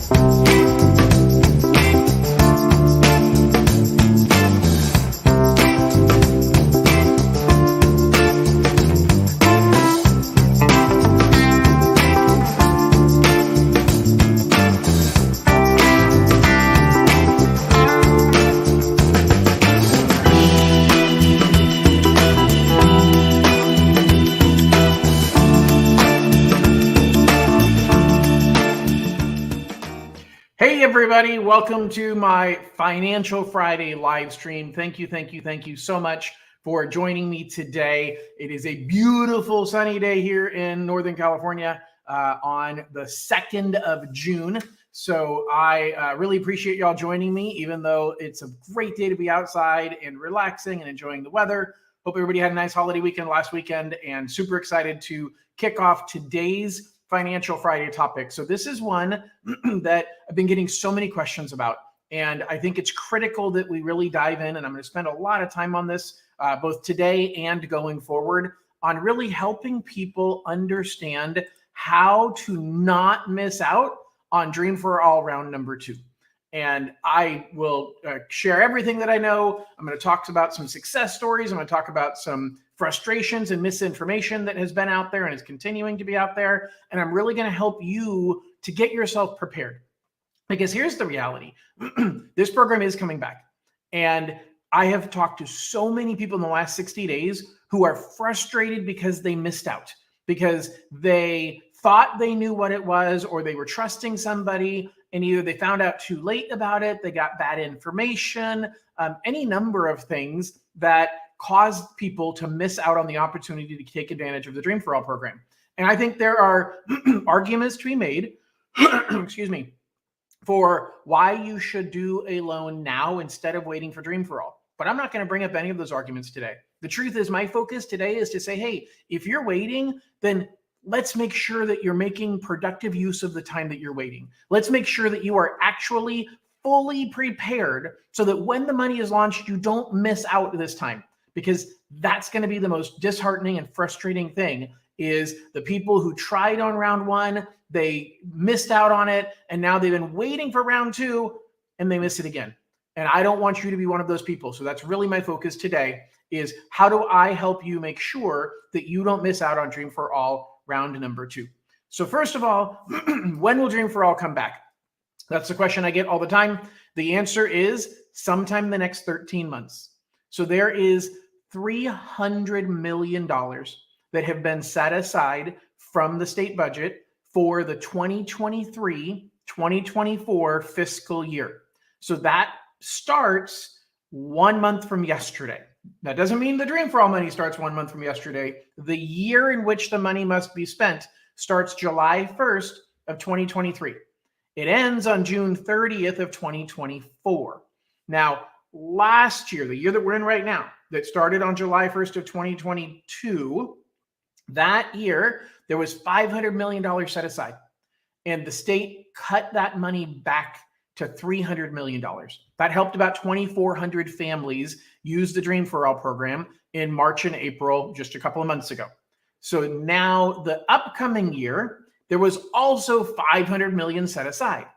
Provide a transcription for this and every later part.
Hey everybody, welcome to my Financial Friday live stream. Thank you so much for joining me today. It is a beautiful sunny day here in Northern California on the 2nd of June. So I really appreciate y'all joining me, even though it's a great day to be outside and relaxing and enjoying the weather. Hope everybody had a nice holiday weekend last weekend and super excited to kick off today's Financial Friday topic. So this is one that I've been getting so many questions about, and I think it's critical that we really dive in, and I'm going to spend a lot of time on this both today and going forward on really helping people understand how to not miss out on Dream for All round number 2. And I will share everything that I know. I'm going to talk about some success stories. I'm going to talk about some frustrations and misinformation that has been out there and is continuing to be out there. And I'm really going to help you to get yourself prepared. Because here's the reality. This program is coming back. And I have talked to so many people in the last 60 days who are frustrated because they missed out, because they thought they knew what it was, or they were trusting somebody, and either they found out too late about it, they got bad information, any number of things that caused people to miss out on the opportunity to take advantage of the Dream for All program. And I think there are arguments to be made, excuse me, for why you should do a loan now instead of waiting for Dream for All. But I'm not going to bring up any of those arguments today. The truth is, my focus today is to say, hey, if you're waiting, then let's make sure that you're making productive use of the time that you're waiting. Let's make sure that you are actually fully prepared so that when the money is launched, you don't miss out this time. Because that's going to be the most disheartening and frustrating thing, is the people who tried on round 1, they missed out on it, and now they've been waiting for round 2 and they miss it again. And I don't want you to be one of those people. So that's really my focus today, is how do I help you make sure that you don't miss out on Dream for All round number 2. So first of all, when will Dream for All come back? That's the question I get all the time. The answer is sometime in the next 13 months. So there is $300 million that have been set aside from the state budget for the 2023-2024 fiscal year. So that starts 1 month from yesterday. That doesn't mean the Dream for All money starts 1 month from yesterday. The year in which the money must be spent starts July 1st of 2023. It ends on June 30th of 2024. Now, last year, the year that we're in right now, that started on July 1st of 2022, that year, there was $500 million set aside. And the state cut that money back to $300 million. That helped about 2,400 families use the Dream for All program in March and April, just a couple of months ago. So now the upcoming year, there was also $500 million set aside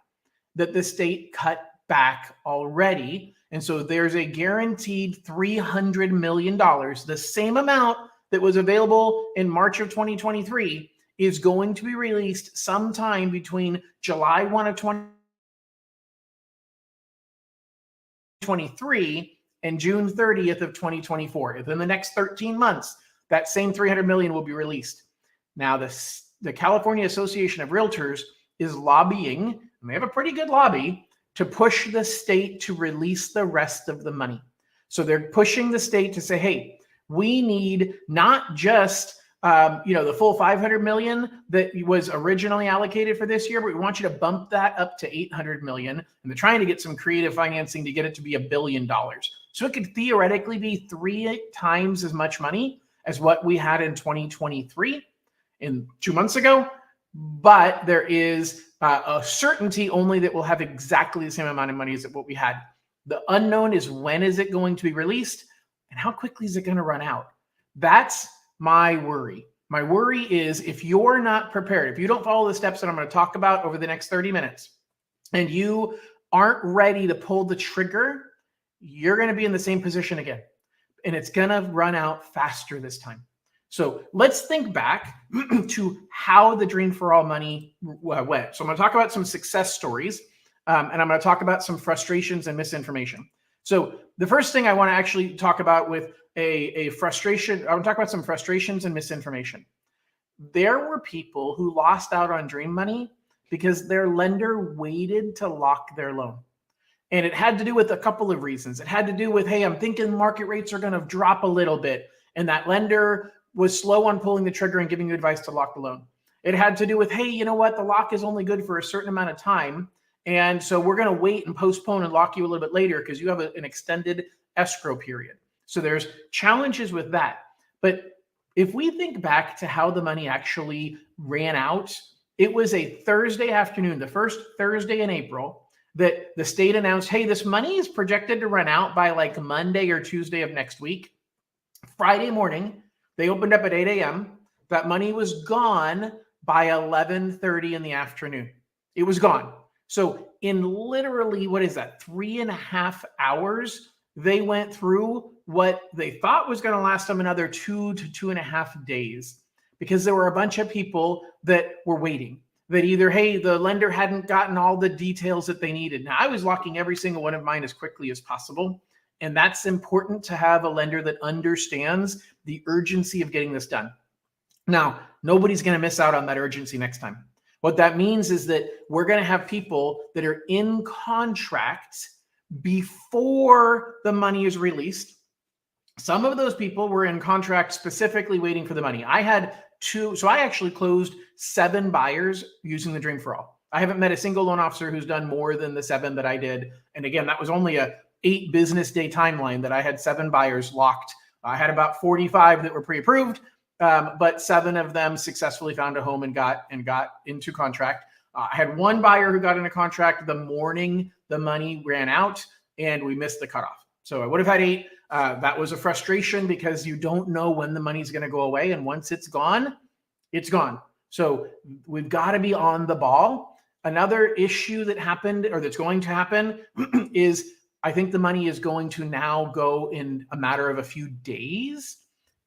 that the state cut back already. And so there's a guaranteed $300 million, the same amount that was available in March of 2023 is going to be released sometime between July 1 of 2023 and June 30th of 2024. Within the next 13 months, that same $300 million will be released. Now, the California Association of Realtors is lobbying, and they have a pretty good lobby, to push the state to release the rest of the money. So they're pushing the state to say, hey, we need not just the full $500 million that was originally allocated for this year, but we want you to bump that up to $800 million. And they're trying to get some creative financing to get it to be $1 billion. So it could theoretically be 3 times as much money as what we had in 2023 in 2 months ago. But there is a certainty only that we'll have exactly the same amount of money as what we had. The unknown is, when is it going to be released and how quickly is it going to run out? That's my worry. My worry is, if you're not prepared, if you don't follow the steps that I'm going to talk about over the next 30 minutes, and you aren't ready to pull the trigger, you're going to be in the same position again. And it's going to run out faster this time. So let's think back to how the Dream for All money went. So I'm going to talk about some success stories, and I'm going to talk about some frustrations and misinformation. So the first thing I want to actually talk about with a frustration, I want to talk about some frustrations and misinformation. There were people who lost out on Dream money because their lender waited to lock their loan. And it had to do with a couple of reasons. It had to do with, hey, I'm thinking market rates are going to drop a little bit. And that lender was slow on pulling the trigger and giving you advice to lock the loan. It had to do with, hey, you know what? The lock is only good for a certain amount of time. And so we're going to wait and postpone and lock you a little bit later because you have an extended escrow period. So there's challenges with that. But if we think back to how the money actually ran out, it was a Thursday afternoon, the first Thursday in April, that the state announced, hey, this money is projected to run out by like Monday or Tuesday of next week. Friday morning, they opened up at 8 a.m. That money was gone by 11:30 in the afternoon. It was gone. So in literally, what is that, 3.5 hours, they went through what they thought was going to last them another 2 to 2.5 days, because there were a bunch of people that were waiting. That either, hey, the lender hadn't gotten all the details that they needed. Now, I was locking every single one of mine as quickly as possible. And that's important to have a lender that understands the urgency of getting this done. Now, nobody's going to miss out on that urgency next time. What that means is that we're going to have people that are in contract before the money is released. Some of those people were in contract specifically waiting for the money. I had two, so I actually closed 7 buyers using the Dream for All. I haven't met a single loan officer who's done more than the 7 that I did. And again, that was only a 8 business day timeline that I had 7 buyers locked. I had about 45 that were pre-approved, but 7 of them successfully found a home and got into contract. I had 1 buyer who got into contract the morning the money ran out, and we missed the cutoff. So I would have had 8. That was a frustration because you don't know when the money's going to go away. And once it's gone, it's gone. So we've got to be on the ball. Another issue that happened, or that's going to happen, is I think the money is going to now go in a matter of a few days.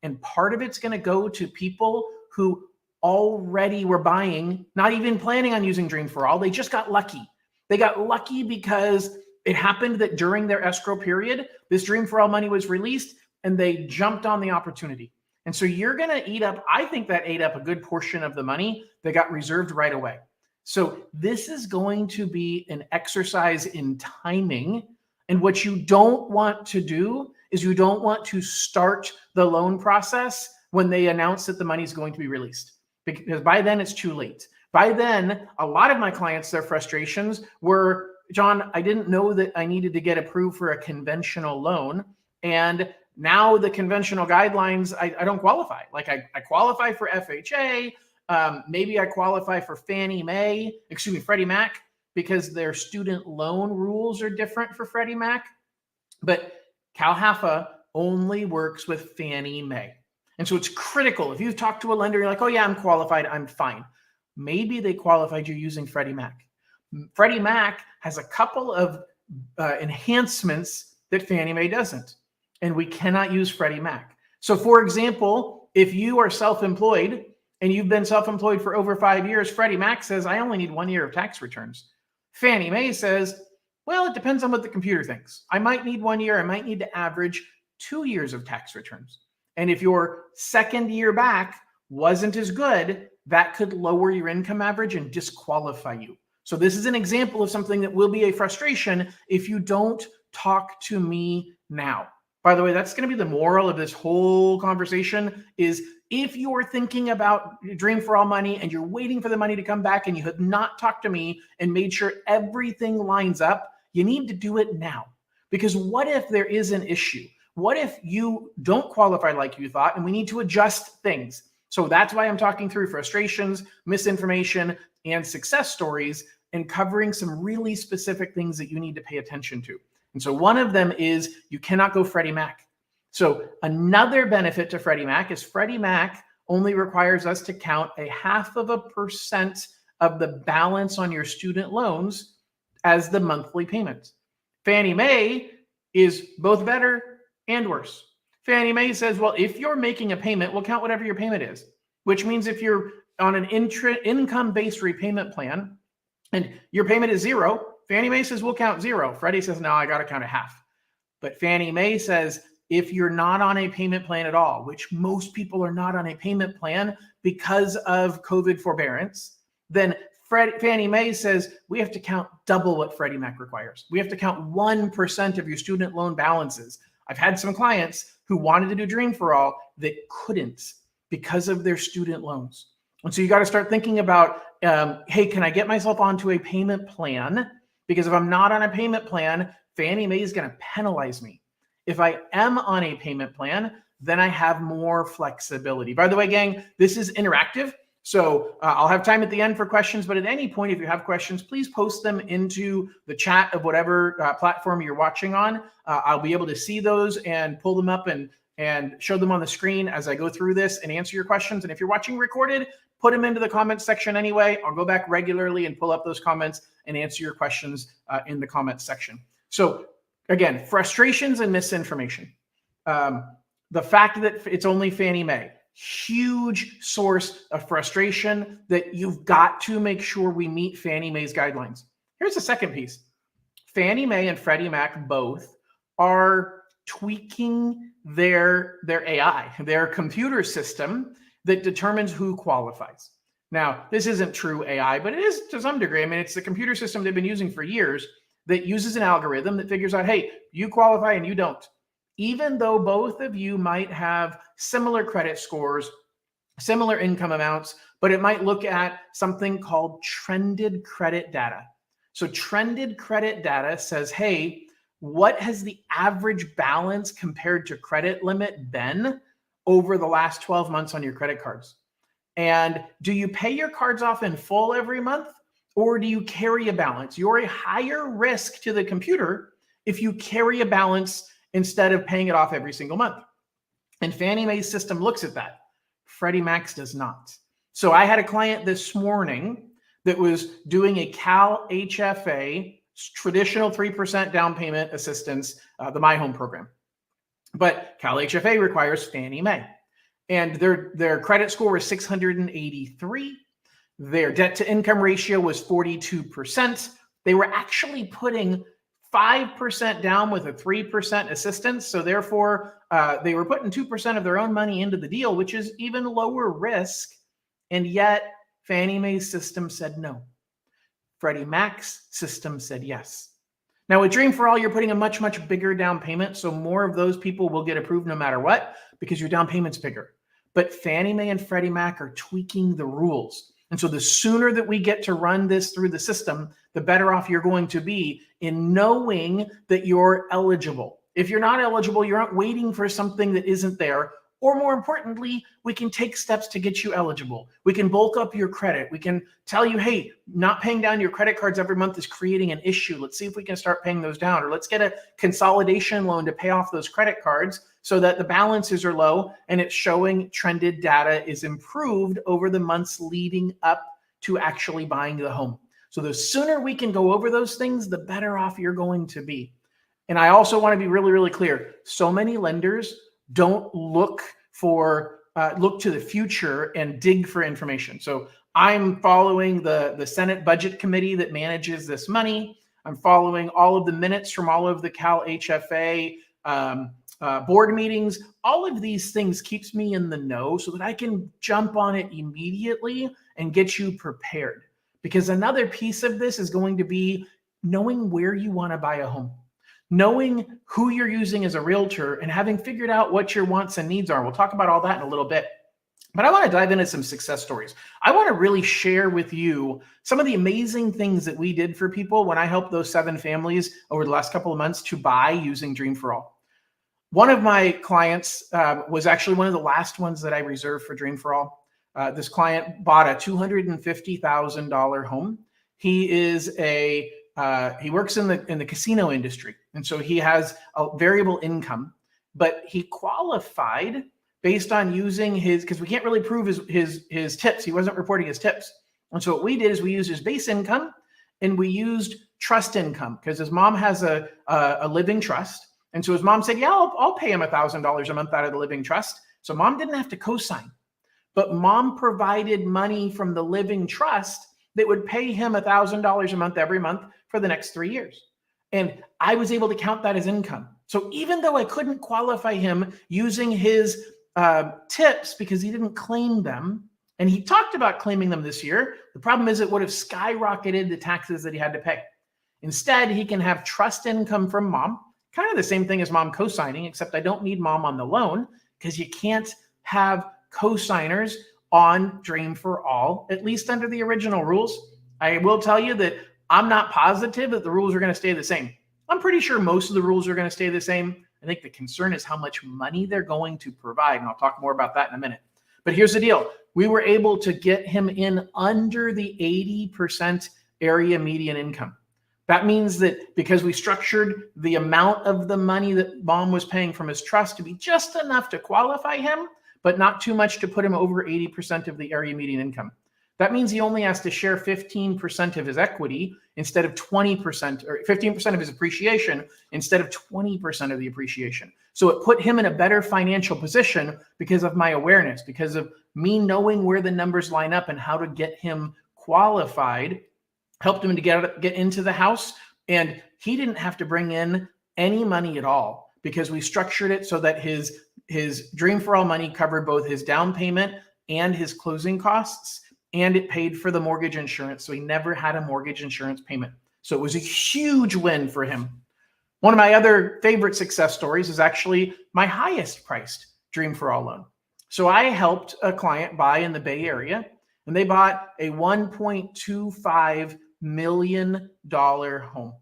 And part of it's going to go to people who already were buying, not even planning on using Dream for All. They just got lucky. They got lucky because it happened that during their escrow period, this Dream for All money was released and they jumped on the opportunity. And so you're going to eat up, I think that ate up a good portion of the money that got reserved right away. So this is going to be an exercise in timing. And what you don't want to do is you don't want to start the loan process when they announce that the money is going to be released, because by then it's too late. By then, a lot of my clients, their frustrations were, John, I didn't know that I needed to get approved for a conventional loan. And now the conventional guidelines, I don't qualify. Like I qualify for FHA. Maybe I qualify for Freddie Mac, because their student loan rules are different for Freddie Mac. But CalHFA only works with Fannie Mae. And so it's critical. If you've talked to a lender, you're like, oh yeah, I'm qualified, I'm fine. Maybe they qualified you using Freddie Mac. Freddie Mac has a couple of enhancements that Fannie Mae doesn't, and we cannot use Freddie Mac. So for example, if you are self-employed and you've been self-employed for over 5 years, Freddie Mac says, I only need 1 year of tax returns. Fannie Mae says, well, it depends on what the computer thinks. I might need 1 year. I might need to average 2 years of tax returns. And if your second year back wasn't as good, that could lower your income average and disqualify you. So this is an example of something that will be a frustration if you don't talk to me now. By the way, that's going to be the moral of this whole conversation is if you're thinking about Dream for All money and you're waiting for the money to come back and you have not talked to me and made sure everything lines up, you need to do it now. Because what if there is an issue? What if you don't qualify like you thought and we need to adjust things? So that's why I'm talking through frustrations, misinformation, and success stories and covering some really specific things that you need to pay attention to. And so one of them is you cannot go Freddie Mac. So another benefit to Freddie Mac is Freddie Mac only requires us to count 0.5% of the balance on your student loans as the monthly payments. Fannie Mae is both better and worse. Fannie Mae says, well, if you're making a payment, we'll count whatever your payment is, which means if you're on an income-based repayment plan and your payment is zero, Fannie Mae says, we'll count zero. Freddie says, no, I got to count a half. But Fannie Mae says, if you're not on a payment plan at all, which most people are not on a payment plan because of COVID forbearance, then Fannie Mae says, we have to count double what Freddie Mac requires. We have to count 1% of your student loan balances. I've had some clients who wanted to do Dream for All that couldn't because of their student loans. And so you got to start thinking about, hey, can I get myself onto a payment plan? Because if I'm not on a payment plan, Fannie Mae is going to penalize me. If I am on a payment plan, then I have more flexibility. By the way, gang, this is interactive. So I'll have time at the end for questions, but at any point, if you have questions, please post them into the chat of whatever platform you're watching on. I'll be able to see those and pull them up and show them on the screen as I go through this and answer your questions. And if you're watching recorded, put them into the comments section anyway. I'll go back regularly and pull up those comments and answer your questions in the comments section. So again, frustrations and misinformation. The fact that it's only Fannie Mae, huge source of frustration that you've got to make sure we meet Fannie Mae's guidelines. Here's the second piece. Fannie Mae and Freddie Mac both are tweaking their AI, their computer system that determines who qualifies. Now, this isn't true AI, but it is to some degree. I mean, it's the computer system they've been using for years that uses an algorithm that figures out, hey, you qualify and you don't. Even though both of you might have similar credit scores, similar income amounts, but it might look at something called trended credit data. So trended credit data says, hey, what has the average balance compared to credit limit been over the last 12 months on your credit cards? And do you pay your cards off in full every month, or do you carry a balance? You're a higher risk to the computer if you carry a balance instead of paying it off every single month. And Fannie Mae's system looks at that. Freddie Mac's does not. So I had a client this morning that was doing a Cal HFA, traditional 3% down payment assistance, the My Home program. But Cal HFA requires Fannie Mae. And their credit score was 683. Their debt to income ratio was 42%. They were actually putting 5% down with a 3% assistance. So therefore, they were putting 2% of their own money into the deal, which is even lower risk. And yet Fannie Mae's system said no. Freddie Mac's system said yes. Now with Dream for All, you're putting a much, much bigger down payment. So more of those people will get approved no matter what, because your down payment's bigger. But Fannie Mae and Freddie Mac are tweaking the rules. And so the sooner that we get to run this through the system, the better off you're going to be in knowing that you're eligible. If you're not eligible, you're not waiting for something that isn't there. Or more importantly, we can take steps to get you eligible. We can bulk up your credit. We can tell you, hey, not paying down your credit cards every month is creating an issue. Let's see if we can start paying those down. Or let's get a consolidation loan to pay off those credit cards so that the balances are low and it's showing trended data is improved over the months leading up to actually buying the home. So the sooner we can go over those things, the better off you're going to be. And I also want to be really, really clear. So many lenders don't look to the future and dig for information. So I'm following the Senate Budget Committee that manages this money. I'm following all of the minutes from all of the Cal HFA board meetings. All of these things keeps me in the know so that I can jump on it immediately and get you prepared. Because another piece of this is going to be knowing where you want to buy a home, knowing who you're using as a realtor, and having figured out what your wants and needs are. We'll talk about all that in a little bit. But I want to dive into some success stories. I want to really share with you some of the amazing things that we did for people when I helped those 7 families over the last couple of months to buy using Dream for All. One of my clients was actually one of the last ones that I reserved for Dream for All. This client bought a $250,000 home. He is he works in the casino industry, and so he has a variable income. But he qualified based on using because we can't really prove his tips. He wasn't reporting his tips, and so what we did is we used his base income, and we used trust income because his mom has a living trust. And so his mom said, yeah, I'll pay him $1,000 a month out of the living trust. So mom didn't have to co-sign, but mom provided money from the living trust that would pay him $1,000 a month every month for the next 3 years. And I was able to count that as income. So even though I couldn't qualify him using his tips because he didn't claim them, and he talked about claiming them this year, the problem is it would have skyrocketed the taxes that he had to pay. Instead, he can have trust income from mom, kind of the same thing as mom co-signing, except I don't need mom on the loan because you can't have co-signers on Dream for All, at least under the original rules. I will tell you that I'm not positive that the rules are going to stay the same. I'm pretty sure most of the rules are going to stay the same. I think the concern is how much money they're going to provide, and I'll talk more about that in a minute. But here's the deal. We were able to get him in under the 80% area median income. That means that because we structured the amount of the money that mom was paying from his trust to be just enough to qualify him, but not too much to put him over 80% of the area median income. That means he only has to share 15% of his equity instead of 20%, or 15% of his appreciation instead of 20% of the appreciation. So it put him in a better financial position because of my awareness, because of me knowing where the numbers line up and how to get him qualified, helped him to get into the house. And he didn't have to bring in any money at all because we structured it so that his Dream for All money covered both his down payment and his closing costs. And it paid for the mortgage insurance. So he never had a mortgage insurance payment. So it was a huge win for him. One of my other favorite success stories is actually my highest priced Dream for All loan. So I helped a client buy in the Bay Area, and they bought a $1.25 million home.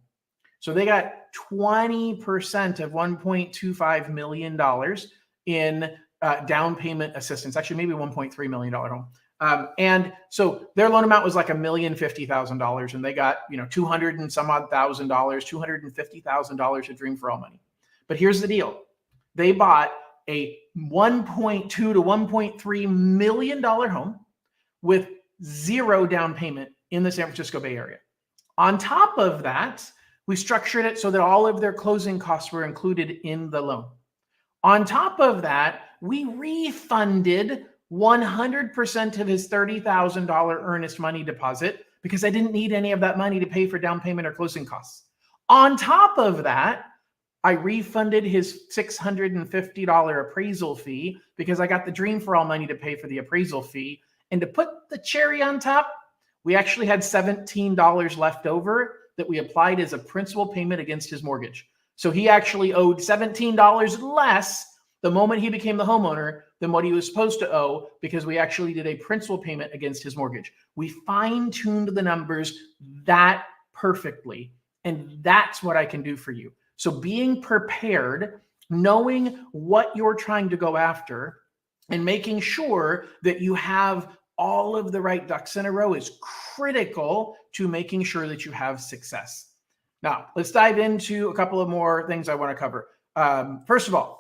So they got 20% of $1.25 million in down payment assistance, actually maybe $1.3 million home. And so their loan amount was like $1,050,000, and they got, $200 and some odd thousand dollars, $250,000 of Dream for All money. But here's the deal. They bought a $1.2 to $1.3 million home with zero down payment in the San Francisco Bay Area. On top of that, we structured it so that all of their closing costs were included in the loan. On top of that, we refunded 100% of his $30,000 earnest money deposit because I didn't need any of that money to pay for down payment or closing costs. On top of that, I refunded his $650 appraisal fee because I got the Dream for All money to pay for the appraisal fee. And to put the cherry on top, we actually had $17 left over that we applied as a principal payment against his mortgage. So he actually owed $17 less the moment he became the homeowner than what he was supposed to owe because we actually did a principal payment against his mortgage. We fine-tuned the numbers that perfectly, and that's what I can do for you. So being prepared, knowing what you're trying to go after, and making sure that you have all of the right ducks in a row is critical to making sure that you have success. Now, let's dive into a couple of more things I want to cover. First of all,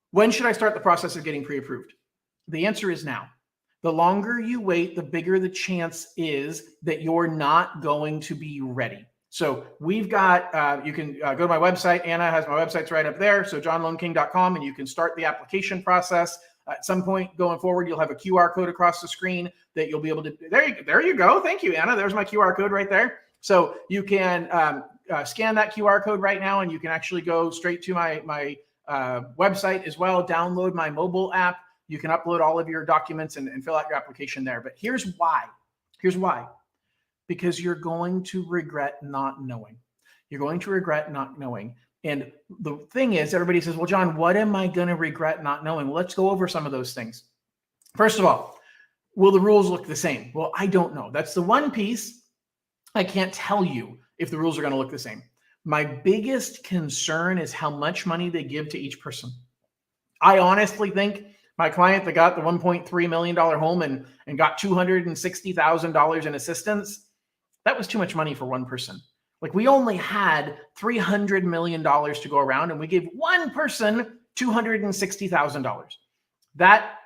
when should I start the process of getting pre-approved? The answer is now. The longer you wait, the bigger the chance is that you're not going to be ready. So we've got, you can go to my website. Anna has my websites right up there. So johnloneking.com, and you can start the application process. At some point going forward, you'll have a QR code across the screen that you'll be able to, there you go. Thank you, Anna. There's my QR code right there. So you can scan that QR code right now, and you can actually go straight to my website as well, download my mobile app. You can upload all of your documents and fill out your application there. But here's why. Because you're going to regret not knowing. You're going to regret not knowing. And the thing is, everybody says, well, John, what am I going to regret not knowing? Well, let's go over some of those things. First of all, will the rules look the same? Well, I don't know. That's the one piece I can't tell you if the rules are going to look the same. My biggest concern is how much money they give to each person. I honestly think my client that got the $1.3 million home and got $260,000 in assistance, that was too much money for one person. Like, we only had $300 million to go around, and we gave one person $260,000. That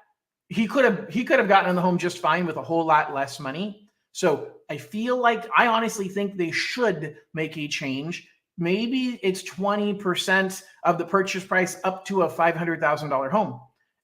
he could have gotten in the home just fine with a whole lot less money. So I feel like, I honestly think they should make a change. Maybe it's 20% of the purchase price up to a $500,000 home.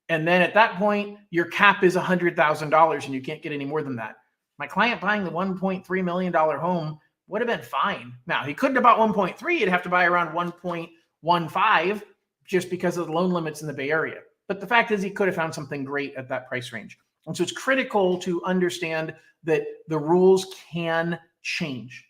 And then at that point, your cap is $100,000 and you can't get any more than that. My client buying the $1.3 million home would have been fine. Now, he couldn't have bought 1.3. He'd have to buy around 1.15 just because of the loan limits in the Bay Area. But the fact is, he could have found something great at that price range. And so it's critical to understand that the rules can change,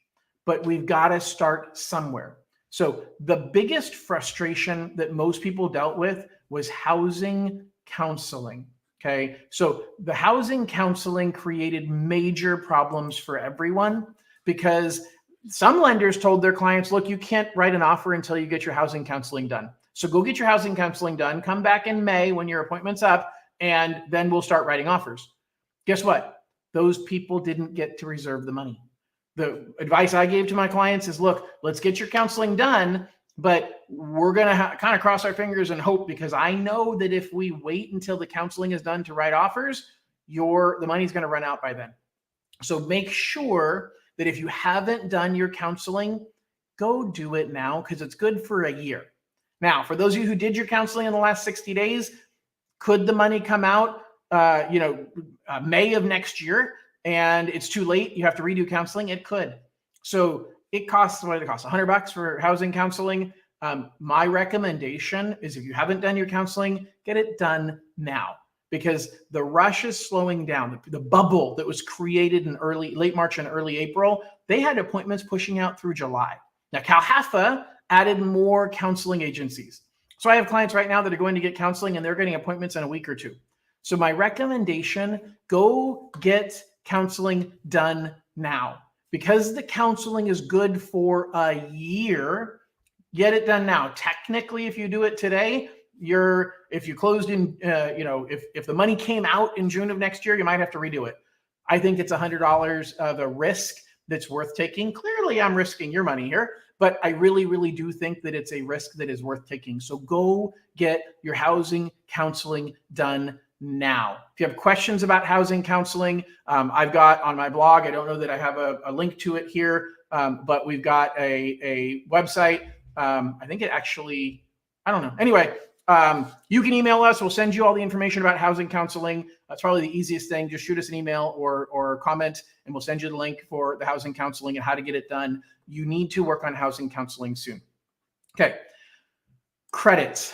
but we've got to start somewhere. So the biggest frustration that most people dealt with was housing counseling. Okay. So the housing counseling created major problems for everyone because some lenders told their clients, look, you can't write an offer until you get your housing counseling done. So go get your housing counseling done, come back in May when your appointment's up, and then we'll start writing offers. Guess what? Those people didn't get to reserve the money. The advice I gave to my clients is, look, let's get your counseling done, but we're going to kind of cross our fingers and hope, because I know that if we wait until the counseling is done to write offers, the money's going to run out by then. So make sure that if you haven't done your counseling, go do it now, because it's good for a year. Now, for those of you who did your counseling in the last 60 days, could the money come out, May of next year, and it's too late, you have to redo counseling? It could. So it costs, what did it cost? $100 for housing counseling. My recommendation is, if you haven't done your counseling, get it done now, because the rush is slowing down. The bubble that was created in late March and early April, they had appointments pushing out through July. Now, CalHFA added more counseling agencies. So I have clients right now that are going to get counseling, and they're getting appointments in a week or two. So my recommendation, go get counseling done now. Because the counseling is good for a year, get it done now. Technically, if you do it today, if you closed in, if the money came out in June of next year, you might have to redo it. I think it's $100 of a risk that's worth taking. Clearly, I'm risking your money here, but I really, really do think that it's a risk that is worth taking. So go get your housing counseling done now. If you have questions about housing counseling, I've got on my blog, I don't know that I have a link to it here, but we've got a website. I think it actually, I don't know. Anyway, you can email us. We'll send you all the information about housing counseling. That's probably the easiest thing. Just shoot us an email or comment, and we'll send you the link for the housing counseling and how to get it done. You need to work on housing counseling soon. Okay. Credit.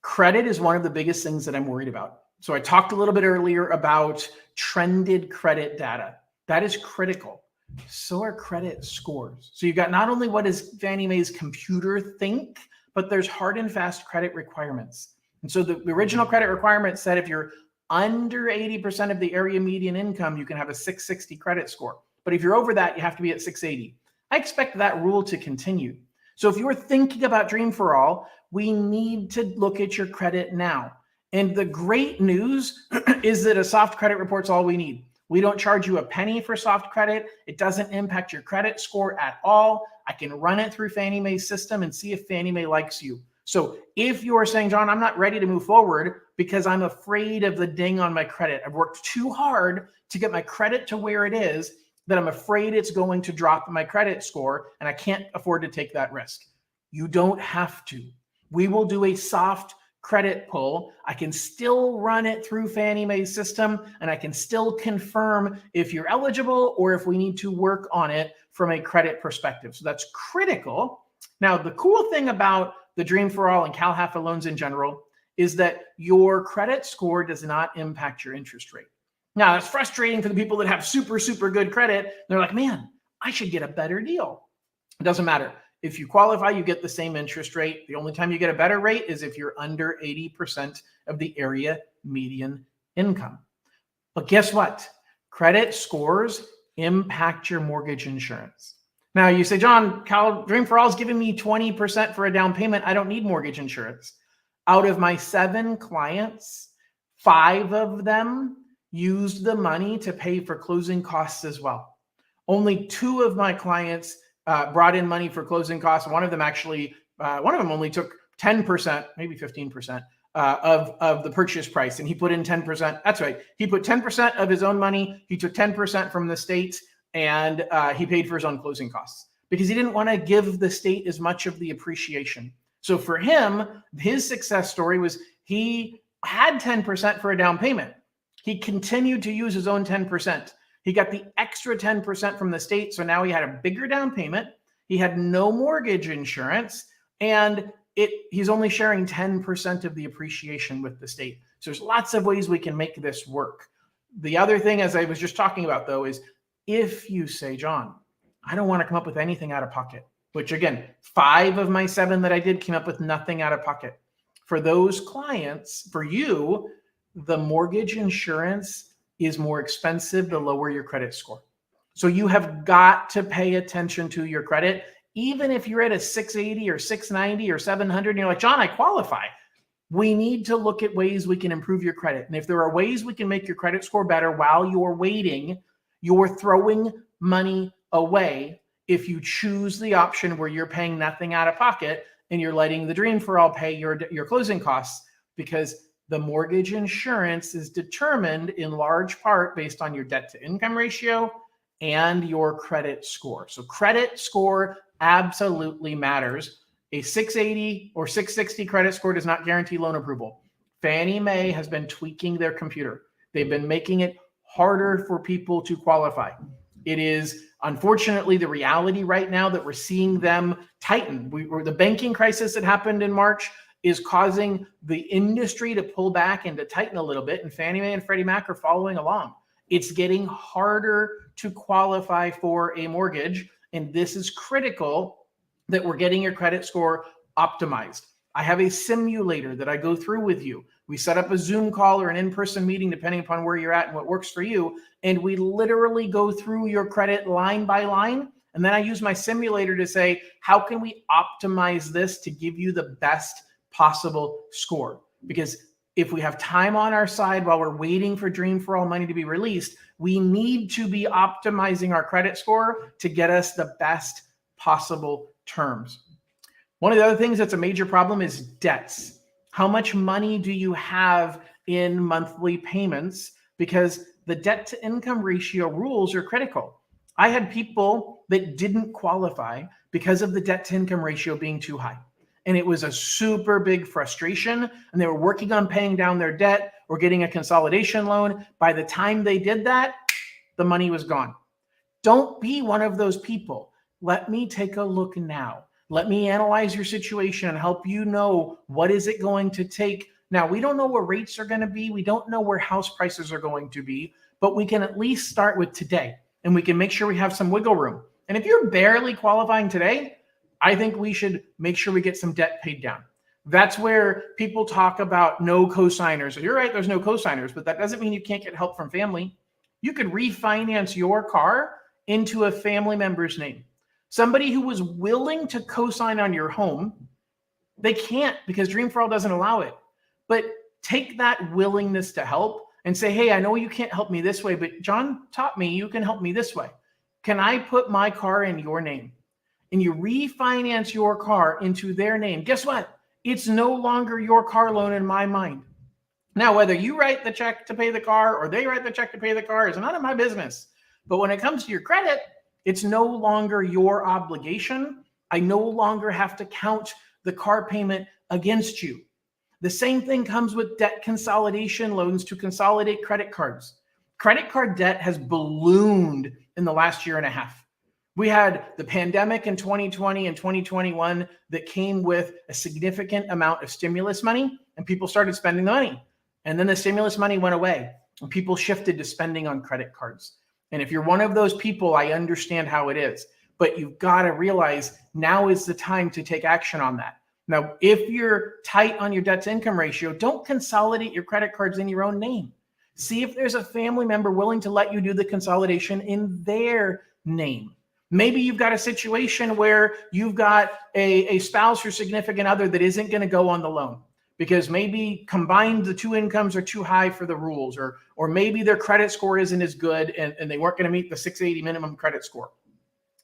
Credit is one of the biggest things that I'm worried about. So I talked a little bit earlier about trended credit data. That is critical. So are credit scores. So you've got not only what does Fannie Mae's computer think, but there's hard and fast credit requirements. And so the original credit requirement said if you're under 80% of the area median income, you can have a 660 credit score. But if you're over that, you have to be at 680. I expect that rule to continue. So if you're thinking about Dream for All, we need to look at your credit now. And the great news is that a soft credit report's all we need. We don't charge you a penny for soft credit. It doesn't impact your credit score at all. I can run it through Fannie Mae's system and see if Fannie Mae likes you. So if you're saying, John, I'm not ready to move forward because I'm afraid of the ding on my credit. I've worked too hard to get my credit to where it is that I'm afraid it's going to drop my credit score and I can't afford to take that risk. You don't have to. We will do a soft credit pull. I can still run it through Fannie Mae's system, and I can still confirm if you're eligible or if we need to work on it from a credit perspective. So that's critical. Now, the cool thing about the Dream for All and CalHFA loans in general is that your credit score does not impact your interest rate. Now, that's frustrating for the people that have super, super good credit. They're like, man, I should get a better deal. It doesn't matter. If you qualify, you get the same interest rate. The only time you get a better rate is if you're under 80% of the area median income. But guess what? Credit scores impact your mortgage insurance. Now you say, John, Dream for All is giving me 20% for a down payment. I don't need mortgage insurance. Out of my 7 clients, 5 of them used the money to pay for closing costs as well. Only 2 of my clients brought in money for closing costs. One of them only took 10%, maybe 15% of the purchase price, and he put in 10%. That's right. He put 10% of his own money. He took 10% from the state, and he paid for his own closing costs because he didn't want to give the state as much of the appreciation. So for him, his success story was he had 10% for a down payment. He continued to use his own 10%. He got the extra 10% from the state. So now he had a bigger down payment. He had no mortgage insurance, and he's only sharing 10% of the appreciation with the state. So there's lots of ways we can make this work. The other thing, as I was just talking about, though, is if you say, John, I don't want to come up with anything out of pocket, which again, 5 of my 7 that I did came up with nothing out of pocket. For those clients, for you, the mortgage insurance is more expensive the lower your credit score. So you have got to pay attention to your credit. Even if you're at a 680 or 690 or 700, and you're like, John, I qualify. We need to look at ways we can improve your credit. And if there are ways we can make your credit score better while you're waiting, you're throwing money away if you choose the option where you're paying nothing out of pocket and you're letting the Dream for All pay your closing costs, because the mortgage insurance is determined in large part based on your debt to income ratio and your credit score. So credit score absolutely matters. A 680 or 660 credit score does not guarantee loan approval. Fannie Mae has been tweaking their computer. They've been making it harder for people to qualify. It is unfortunately the reality right now that we're seeing them tighten. The banking crisis that happened in March is causing the industry to pull back and to tighten a little bit, and Fannie Mae and Freddie Mac are following along. It's getting harder to qualify for a mortgage, and this is critical that we're getting your credit score optimized. I have a simulator that I go through with you. We set up a Zoom call or an in-person meeting, depending upon where you're at and what works for you, and we literally go through your credit line by line, and then I use my simulator to say, how can we optimize this to give you the best possible score? Because if we have time on our side while we're waiting for Dream for All money to be released, we need to be optimizing our credit score to get us the best possible terms. One of the other things that's a major problem is debts. How much money do you have in monthly payments? Because the debt to income ratio rules are critical. I had people that didn't qualify because of the debt to income ratio being too high. And it was a super big frustration, and they were working on paying down their debt or getting a consolidation loan. By the time they did that, the money was gone. Don't be one of those people. Let me take a look now. Let me analyze your situation and help you know what is it going to take. Now, we don't know where rates are going to be. We don't know where house prices are going to be, but we can at least start with today, and we can make sure we have some wiggle room. And if you're barely qualifying today, I think we should make sure we get some debt paid down. That's where people talk about no cosigners. You're right, there's no cosigners, but that doesn't mean you can't get help from family. You could refinance your car into a family member's name. Somebody who was willing to cosign on your home, they can't because Dream for All doesn't allow it. But take that willingness to help and say, hey, I know you can't help me this way, but John taught me you can help me this way. Can I put my car in your name? And you refinance your car into their name. Guess what? It's no longer your car loan in my mind. Now, whether you write the check to pay the car or they write the check to pay the car is none of my business. But when it comes to your credit, it's no longer your obligation. I no longer have to count the car payment against you. The same thing comes with debt consolidation loans to consolidate credit cards. Credit card debt has ballooned in the last year and a half. We had the pandemic in 2020 and 2021 that came with a significant amount of stimulus money, and people started spending the money. And then the stimulus money went away, and people shifted to spending on credit cards. And if you're one of those people, I understand how it is. But you've got to realize now is the time to take action on that. Now, if you're tight on your debt to income ratio, don't consolidate your credit cards in your own name. See if there's a family member willing to let you do the consolidation in their name. Maybe you've got a situation where you've got a spouse or significant other that isn't going to go on the loan because maybe combined the two incomes are too high for the rules, or maybe their credit score isn't as good and they weren't going to meet the 680 minimum credit score.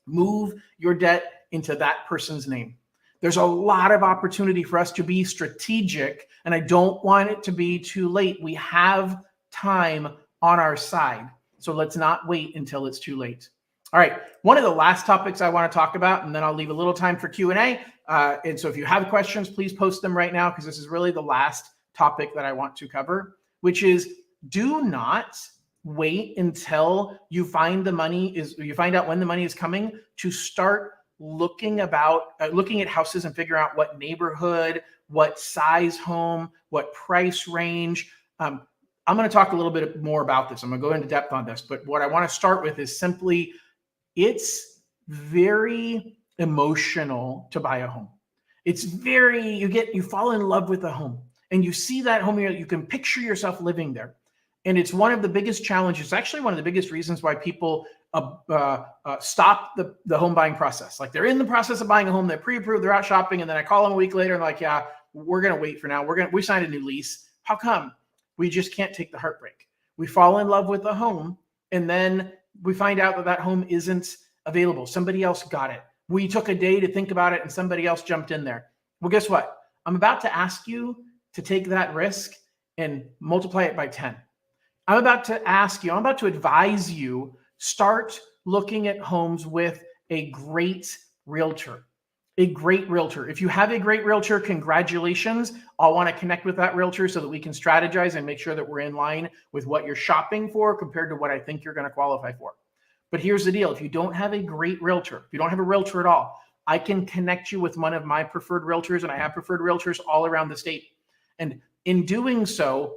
Move your debt into that person's name. There's a lot of opportunity for us to be strategic, and I don't want it to be too late. We have time on our side, so let's not wait until it's too late. All right. One of the last topics I want to talk about, and then I'll leave a little time for Q&A. And so if you have questions, please post them right now, because this is really the last topic that I want to cover, which is do not wait until you find out when the money is coming to start looking at houses and figure out what neighborhood, what size home, what price range. I'm going to talk a little bit more about this. I'm going to go into depth on this, but what I want to start with is simply, it's very emotional to buy a home. You fall in love with a home, and you see that home, you can picture yourself living there. And it's one of the biggest challenges, actually one of the biggest reasons why people stop the home buying process. Like, they're in the process of buying a home, they're pre-approved, they're out shopping, and then I call them a week later and they're like, yeah, we're going to wait for now. We signed a new lease. How come? We just can't take the heartbreak. We fall in love with the home, and then we find out that home isn't available. Somebody else got it. We took a day to think about it, and somebody else jumped in there. Well, guess what? I'm about to ask you to take that risk and multiply it by 10. I'm about to advise you, start looking at homes with a great realtor. A great realtor. If you have a great realtor, congratulations. I'll want to connect with that realtor so that we can strategize and make sure that we're in line with what you're shopping for compared to what I think you're going to qualify for. But here's the deal. If you don't have a great realtor, if you don't have a realtor at all, I can connect you with one of my preferred realtors, and I have preferred realtors all around the state. And in doing so,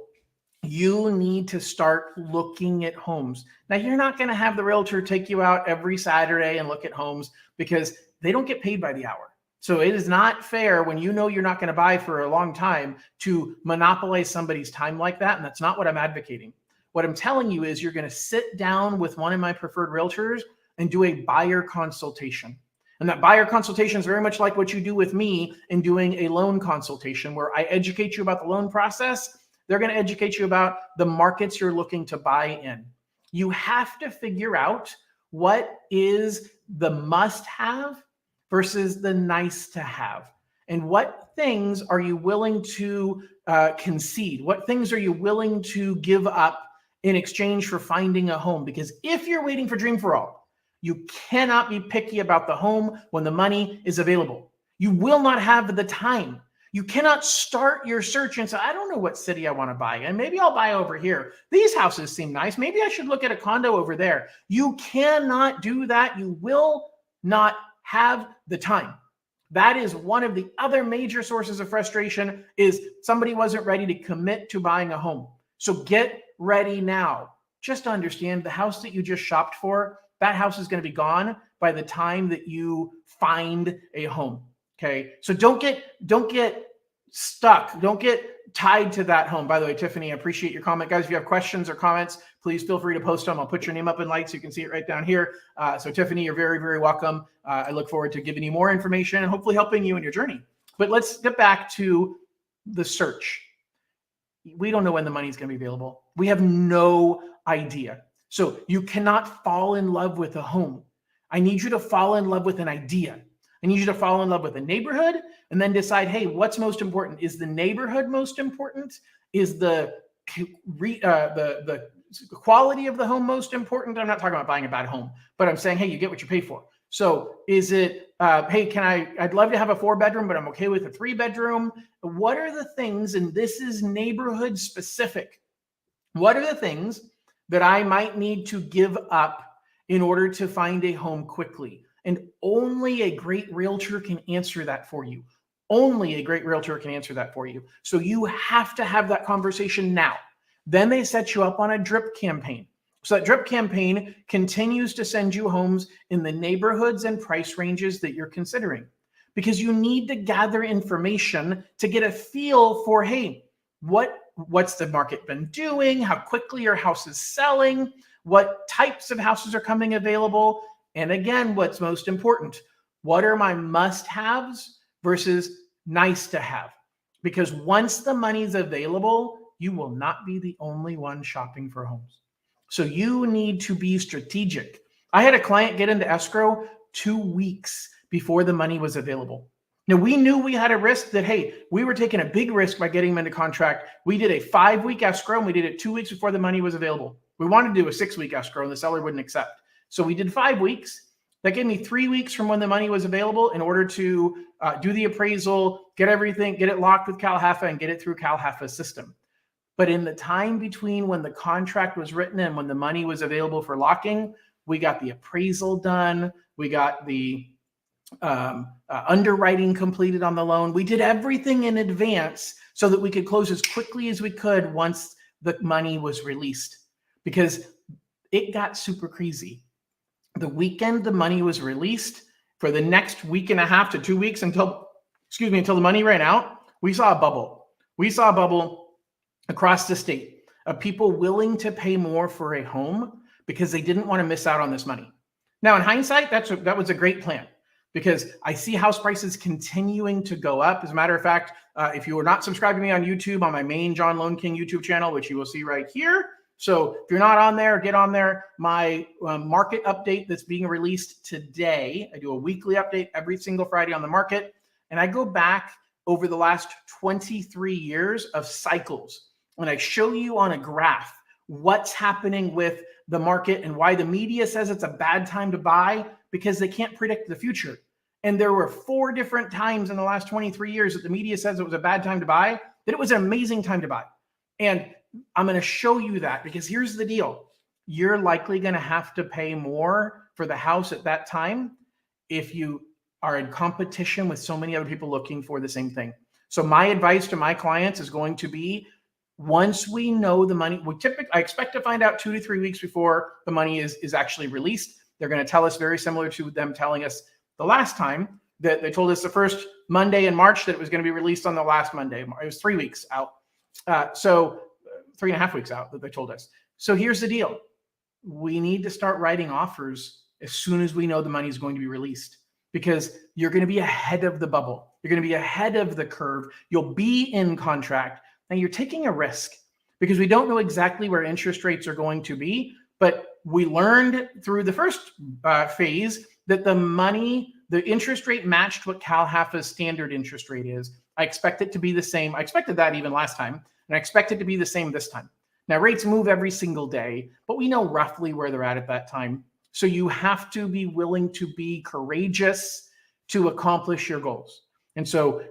you need to start looking at homes. Now, you're not going to have the realtor take you out every Saturday and look at homes, because they don't get paid by the hour. So it is not fair, when you know you're not going to buy for a long time, to monopolize somebody's time like that. And that's not what I'm advocating. What I'm telling you is, you're going to sit down with one of my preferred realtors and do a buyer consultation. And that buyer consultation is very much like what you do with me in doing a loan consultation, where I educate you about the loan process. They're going to educate you about the markets you're looking to buy in. You have to figure out what is the must-have versus the nice-to-have. And what things are you willing to concede? What things are you willing to give up in exchange for finding a home? Because if you're waiting for Dream for All, you cannot be picky about the home when the money is available. You will not have the time. You cannot start your search and say, I don't know what city I want to buy, and maybe I'll buy over here. These houses seem nice. Maybe I should look at a condo over there. You cannot do that. You will not have the time. That is one of the other major sources of frustration, is somebody wasn't ready to commit to buying a home. So get ready now. Just understand, the house that you just shopped for, that house is going to be gone by the time that you find a home. Okay. So don't get stuck. Don't get tied to that home. By the way, Tiffany, I appreciate your comment. Guys, if you have questions or comments, please feel free to post them. I'll put your name up in lights so you can see it right down here. So Tiffany, you're very, very welcome. I look forward to giving you more information and hopefully helping you in your journey. But let's get back to the search. We don't know when the money is going to be available. We have no idea. So you cannot fall in love with a home. I need you to fall in love with an idea. I need you to fall in love with a neighborhood, and then decide, hey, what's most important? Is the neighborhood most important? Is the quality of the home most important? I'm not talking about buying a bad home, but I'm saying, hey, you get what you pay for. So is it, hey, I'd love to have a 4-bedroom, but I'm okay with a 3-bedroom. What are the things, and this is neighborhood specific, what are the things that I might need to give up in order to find a home quickly? And only a great realtor can answer that for you. Only a great realtor can answer that for you. So you have to have that conversation now. Then they set you up on a drip campaign. So that drip campaign continues to send you homes in the neighborhoods and price ranges that you're considering, because you need to gather information to get a feel for, hey, what's the market been doing? How quickly are houses selling? What types of houses are coming available? And again, what's most important? What are my must-haves versus nice to have? Because once the money's available, you will not be the only one shopping for homes. So you need to be strategic. I had a client get into escrow 2 weeks before the money was available. Now, we knew we had a risk that, hey, we were taking a big risk by getting them into contract. We did a 5-week escrow, and we did it 2 weeks before the money was available. We wanted to do a 6-week escrow, and the seller wouldn't accept. So we did 5 weeks. That gave me 3 weeks from when the money was available in order to do the appraisal, get everything, get it locked with CalHFA and get it through CalHFA's system. But in the time between when the contract was written and when the money was available for locking, we got the appraisal done. We got the underwriting completed on the loan. We did everything in advance so that we could close as quickly as we could once the money was released, because it got super crazy. The weekend the money was released, for the next week and a half to 2 weeks until the money ran out, we saw a bubble. We saw a bubble across the state of people willing to pay more for a home because they didn't want to miss out on this money. Now, in hindsight, that was a great plan, because I see house prices continuing to go up. As a matter of fact, if you are not subscribed to me on YouTube, on my main John Loan King YouTube channel, which you will see right here. So if you're not on there, get on there. My market update that's being released today. I do a weekly update every single Friday on the market. And I go back over the last 23 years of cycles. And I show you on a graph what's happening with the market and why the media says it's a bad time to buy, because they can't predict the future. And there were 4 different times in the last 23 years that the media says it was a bad time to buy, that it was an amazing time to buy. And I'm going to show you that, because here's the deal. You're likely going to have to pay more for the house at that time if you are in competition with so many other people looking for the same thing. So my advice to my clients is going to be, once we know the money, I expect to find out 2 to 3 weeks before the money is actually released. They're going to tell us very similar to them telling us the last time, that they told us the first Monday in March that it was going to be released on the last Monday. It was 3 weeks out. So 3.5 weeks out that they told us. So here's the deal. We need to start writing offers as soon as we know the money is going to be released, because you're going to be ahead of the bubble. You're going to be ahead of the curve. You'll be in contract. Now you're taking a risk, because we don't know exactly where interest rates are going to be, but we learned through the first phase that the interest rate matched what CalHFA's standard interest rate is. I expect it to be the same. I expected that even last time, and I expect it to be the same this time. Now, rates move every single day, but we know roughly where they're at that time. So you have to be willing to be courageous to accomplish your goals. And so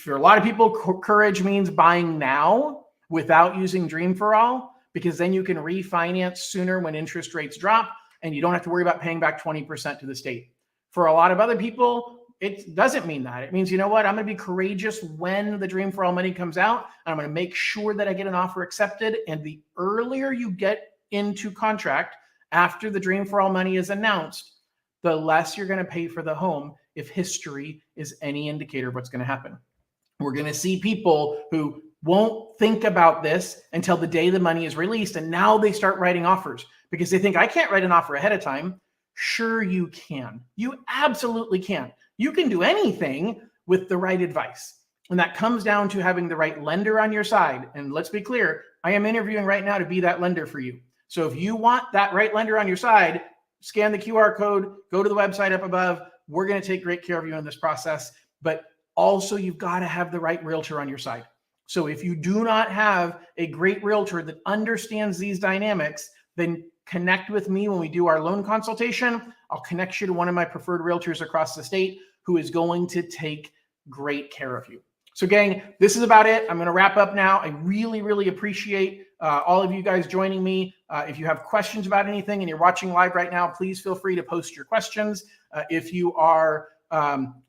for a lot of people, courage means buying now without using Dream for All, because then you can refinance sooner when interest rates drop and you don't have to worry about paying back 20% to the state. For a lot of other people, it doesn't mean that. It means, you know what, I'm going to be courageous when the Dream for All money comes out, and I'm going to make sure that I get an offer accepted. And the earlier you get into contract after the Dream for All money is announced, the less you're going to pay for the home, if history is any indicator of what's going to happen. We're going to see people who won't think about this until the day the money is released, and now they start writing offers because they think, I can't write an offer ahead of time. Sure, you can. You absolutely can. You can do anything with the right advice. And that comes down to having the right lender on your side. And let's be clear, I am interviewing right now to be that lender for you. So if you want that right lender on your side, scan the QR code, go to the website up above. We're going to take great care of you in this process. But also, you've got to have the right realtor on your side. So if you do not have a great realtor that understands these dynamics, then connect with me when we do our loan consultation. I'll connect you to one of my preferred realtors across the state who is going to take great care of you. So gang, this is about it. I'm going to wrap up now. I really, really appreciate all of you guys joining me. If you have questions about anything and you're watching live right now, please feel free to post your questions. If you are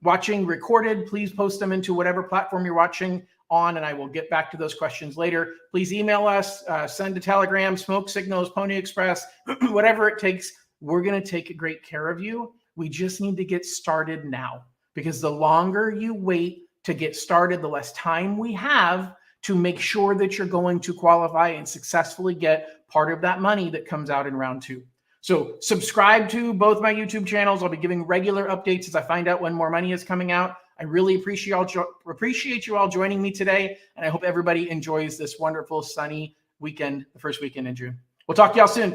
watching recorded, please post them into whatever platform you're watching on, and I will get back to those questions later. Please email us, send a telegram, smoke signals, Pony Express, whatever it takes. We're going to take great care of you. We just need to get started now, because the longer you wait to get started, the less time we have to make sure that you're going to qualify and successfully get part of that money that comes out in round 2. So subscribe to both my YouTube channels. I'll be giving regular updates as I find out when more money is coming out. I really appreciate you all joining me today, and I hope everybody enjoys this wonderful sunny weekend, the first weekend in June. We'll talk to y'all soon.